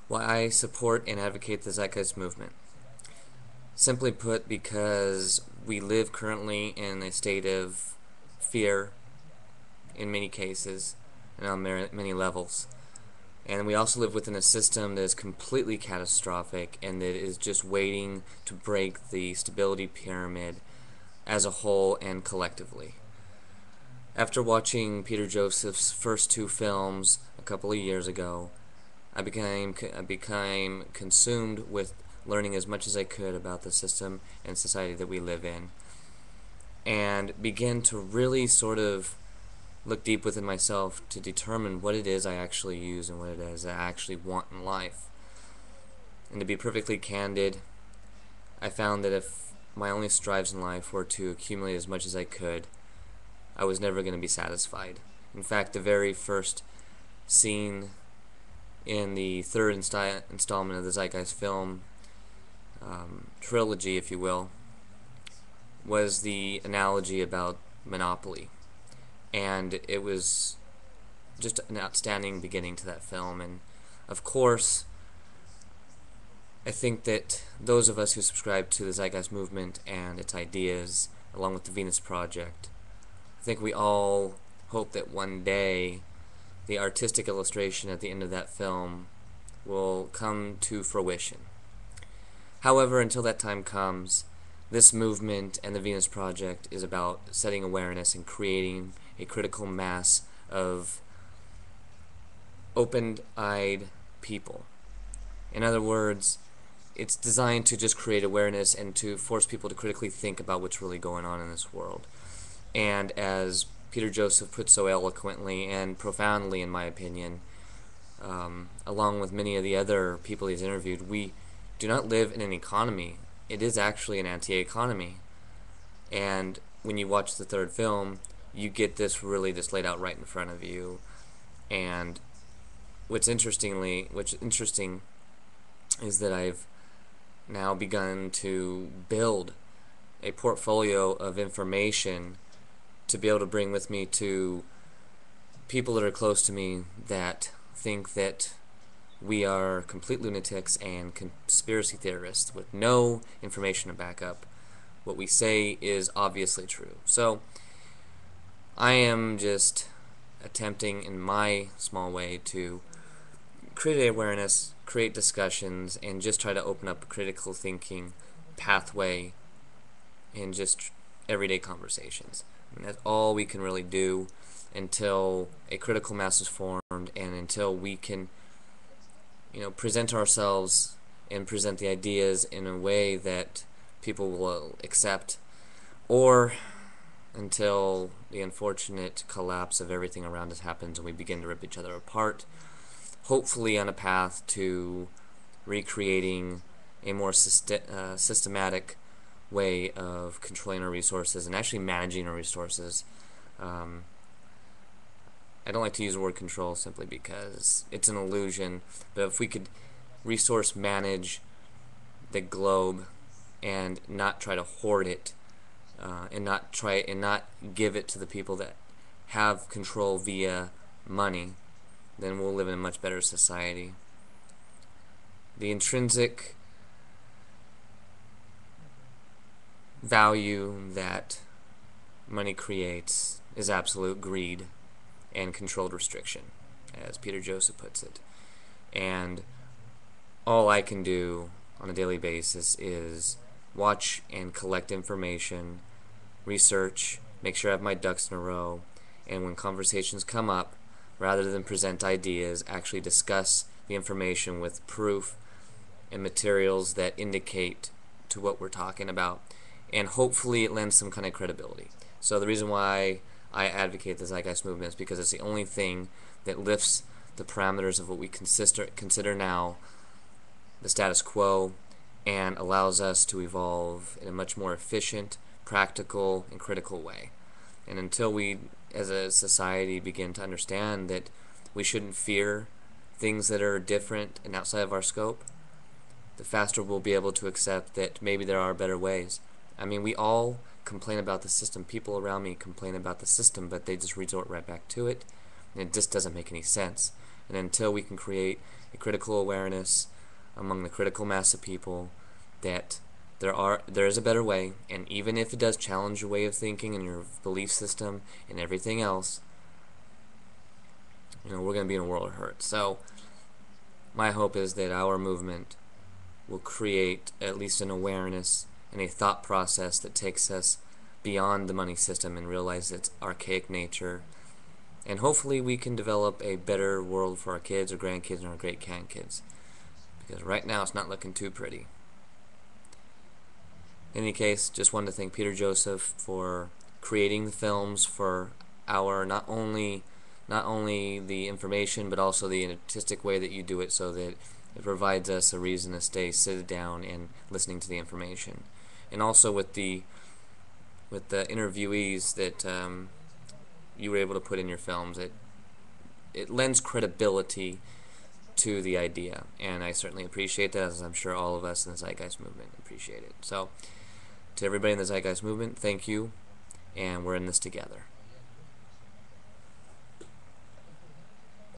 Why I support and advocate the Zeitgeist movement. Simply put, because we live currently in a state of fear in many cases and on many levels. And we also live within a system that is completely catastrophic and that is just waiting to break the stability pyramid as a whole and collectively. After watching Peter Joseph's first two films a couple of years ago, I became consumed with learning as much as I could about the system and society that we live in, and began to really sort of look deep within myself to determine what it is I actually use and what it is I actually want in life. And to be perfectly candid, I found that if my only strives in life were to accumulate as much as I could, I was never going to be satisfied. In fact, the very first scene in the third installment of the Zeitgeist film trilogy, if you will, was the analogy about Monopoly. And it was just an outstanding beginning to that film. And of course, I think that those of us who subscribe to the Zeitgeist movement and its ideas, along with the Venus Project, I think we all hope that one day the artistic illustration at the end of that film will come to fruition. However, until that time comes, this movement and the Venus Project is about setting awareness and creating a critical mass of open-eyed people. In other words, it's designed to just create awareness and to force people to critically think about what's really going on in this world. And as Peter Joseph put so eloquently and profoundly, in my opinion, along with many of the other people he's interviewed, we do not live in an economy. It is actually an anti-economy. And when you watch the third film, you get this really just laid out right in front of you. And what's interesting is that I've now begun to build a portfolio of information to be able to bring with me to people that are close to me that think that we are complete lunatics and conspiracy theorists with no information to back up what we say is obviously true. So I am just attempting in my small way to create awareness, create discussions, and just try to open up a critical thinking pathway in just everyday conversations. And that's all we can really do until a critical mass is formed and until we can present ourselves and present the ideas in a way that people will accept, or until the unfortunate collapse of everything around us happens and we begin to rip each other apart, hopefully on a path to recreating a more systematic way of controlling our resources and actually managing our resources. I don't like to use the word control simply because it's an illusion, but if we could resource manage the globe and not try to hoard it, and not give it to the people that have control via money, then we'll live in a much better society. The intrinsic value that money creates is absolute greed and controlled restriction, as Peter Joseph puts it. And all I can do on a daily basis is watch and collect information, research, make sure I have my ducks in a row, and when conversations come up, rather than present ideas, actually discuss the information with proof and materials that indicate to what we're talking about, and hopefully it lends some kind of credibility. So the reason why I advocate the Zeitgeist movement is because it's the only thing that lifts the parameters of what we consider now the status quo and allows us to evolve in a much more efficient, practical, and critical way. And until we, as a society, begin to understand that we shouldn't fear things that are different and outside of our scope, the faster we'll be able to accept that maybe there are better ways. I mean, we all complain about the system. People around me complain about the system, but they just resort right back to it, and it just doesn't make any sense. And until we can create a critical awareness among the critical mass of people that there is a better way, and even if it does challenge your way of thinking and your belief system and everything else, we're going to be in a world of hurt. So my hope is that our movement will create at least an awareness and a thought process that takes us beyond the money system and realize its archaic nature. And hopefully we can develop a better world for our kids or grandkids and our great-grandkids. Because right now it's not looking too pretty. In any case, just wanted to thank Peter Joseph for creating the films for our not only the information but also the artistic way that you do it, so that it provides us a reason to stay seated down and listening to the information. And also with the interviewees that you were able to put in your films, it lends credibility to the idea, and I certainly appreciate that, as I'm sure all of us in the Zeitgeist movement appreciate it. So to everybody in the Zeitgeist movement, thank you, and we're in this together.